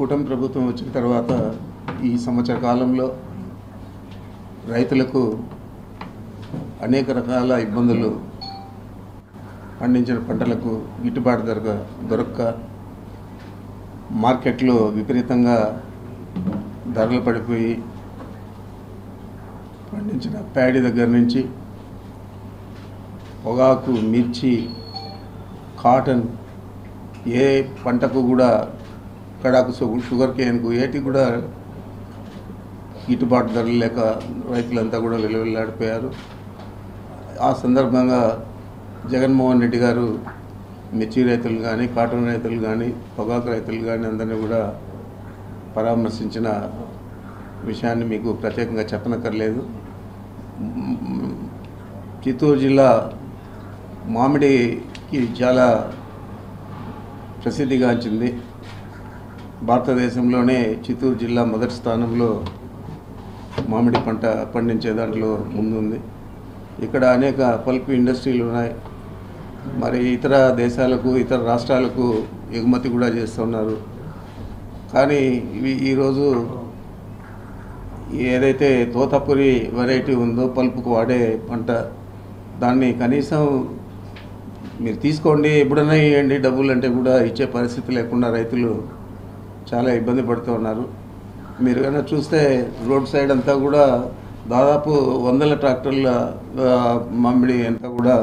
కూటమి ప్రభుత్వం వచ్చిన తర్వాత ఈ సంవత్సర కాలంలో రైతులకు అనేక రకాల ఇబ్బందులు, పండించిన పంటలకు గిట్టుబాటు ధర దొరక్క మార్కెట్లో విపరీతంగా ధరలు పడిపోయి పండించిన ప్యాడీ దగ్గర నుంచి పొగాకు, మిర్చి, కాటన్, ఏ పంటకు కూడా కడాకు, షుగర్ కేన్కు ఏటి కూడా గిట్టుబాటు ధరలు లేక రైతులంతా కూడా వెలువెల్లాడిపోయారు. ఆ సందర్భంగా జగన్మోహన్ రెడ్డి గారు మిర్చి రైతులు కానీ, కాటన్ రైతులు కానీ, పొగాకు రైతులు కానీ అందరినీ కూడా పరామర్శించిన విషయాన్ని మీకు ప్రత్యేకంగా చెప్పనక్కర్లేదు. చిత్తూరు జిల్లా మామిడికి చాలా ప్రసిద్ధిగాంచింది. భారతదేశంలోనే చిత్తూరు జిల్లా మొదటి స్థానంలో మామిడి పంట పండించే దాంట్లో ముందుంది. ఇక్కడ అనేక పల్ప్ ఇండస్ట్రీలు ఉన్నాయి. మరి ఇతర దేశాలకు, ఇతర రాష్ట్రాలకు ఎగుమతి కూడా చేస్తున్నారు. కానీ ఈరోజు ఏదైతే తోతాపురి వెరైటీ ఉందో పల్పుకు వాడే పంట, దాన్ని కనీసం మీరు తీసుకోండి, ఎప్పుడైనా ఇవ్వండి డబ్బులు అంటే కూడా ఇచ్చే పరిస్థితి లేకుండా రైతులు చాలా ఇబ్బంది పడుతూ ఉన్నారు. మీరు కన్నా చూస్తే రోడ్ సైడ్ అంతా కూడా దాదాపు 100 ట్రాక్టర్ల మామిడి అంతా కూడా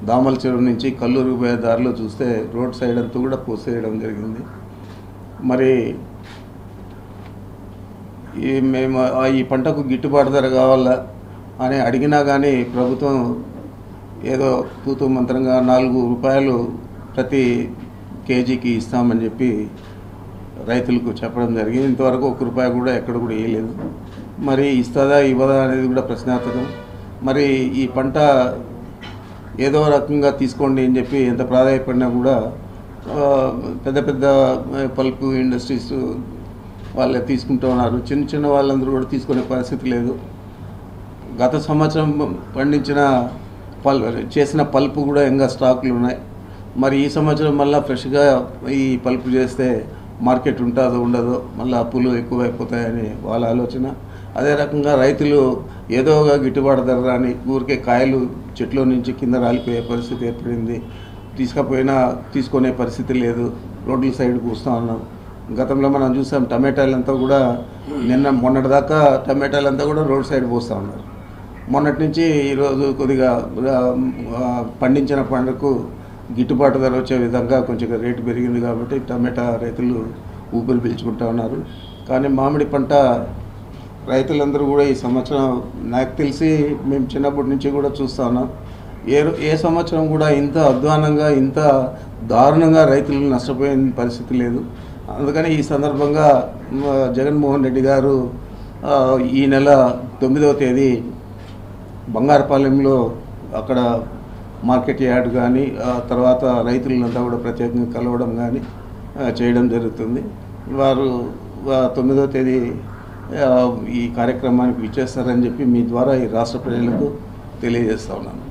దామల చెరువు నుంచి కల్లూరుకు పోయే దారిలో చూస్తే రోడ్ సైడ్ అంతా కూడా పోసేయడం జరిగింది. మరి మేము ఈ పంటకు గిట్టుబాటు ధర కావాలా అని అడిగినా కానీ ప్రభుత్వం ఏదో తూతూ మంత్రంగా 4 రూపాయలు ప్రతి కేజీకి ఇస్తామని చెప్పి రైతులకు చెప్పడం జరిగింది. ఇంతవరకు 1 రూపాయి కూడా ఎక్కడ కూడా వేయలేదు. మరి ఇస్తుందా ఇవ్వదా అనేది కూడా ప్రశ్నార్థకం. మరి ఈ పంట ఏదో రకంగా తీసుకోండి అని చెప్పి ఎంత ప్రాధాన్యపడినా కూడా పెద్ద పెద్ద పల్ప్ ఇండస్ట్రీస్ వాళ్ళే తీసుకుంటూ ఉన్నారు. చిన్న చిన్న వాళ్ళందరూ కూడా తీసుకునే పరిస్థితి లేదు. గత సంవత్సరం చేసిన పల్పు కూడా ఇంకా స్టాకులు ఉన్నాయి. మరి ఈ సంవత్సరం మళ్ళీ ఫ్రెష్గా ఈ పల్పు చేస్తే మార్కెట్ ఉంటుందో ఉండదో, మళ్ళీ అప్పులు ఎక్కువైపోతాయని వాళ్ళ ఆలోచన. అదే రకంగా రైతులు ఏదోగా గిట్టుబాటు ధర రాని ఊరికే కాయలు చెట్లో నుంచి కింద రాలిపోయే పరిస్థితి ఏర్పడింది. తీసుకునే పరిస్థితి లేదు. రోడ్ల సైడ్ కూస్తూ ఉన్నాం. గతంలో మనం చూసాం టమాటాలంతా కూడా మొన్నటిదాకా టమాటాలంతా కూడా రోడ్ సైడ్ పోస్తూ ఉన్నారు. మొన్నటి నుంచి ఈరోజు కొద్దిగా పండించిన పంటకు గిట్టుబాటు ధర వచ్చే విధంగా కొంచెం రేటు పెరిగింది కాబట్టి టమాటా రైతులు ఊపిరి పీల్చుకుంటూ ఉన్నారు. కానీ మామిడి పంట రైతులందరూ కూడా ఈ సంవత్సరం నాకు తెలిసి మేము చిన్నప్పటి నుంచి కూడా చూస్తూ ఉన్నాం. ఏ సంవత్సరం కూడా ఇంత అధ్వానంగా, ఇంత దారుణంగా రైతులు నష్టపోయిన పరిస్థితి లేదు. అందుకని ఈ సందర్భంగా జగన్మోహన్ రెడ్డి గారు ఈ నెల 9వ తేదీ బంగారపాలెంలో అక్కడ మార్కెట్ యార్డ్ కానీ తర్వాత రైతులంతా కూడా ప్రత్యేకంగా కలవడం కానీ చేయడం జరుగుతుంది. వారు 9వ తేదీ ఈ కార్యక్రమానికి విచ్చేస్తారని చెప్పి మీ ద్వారా ఈ రాష్ట్ర ప్రజలకు తెలియజేస్తా ఉన్నాను.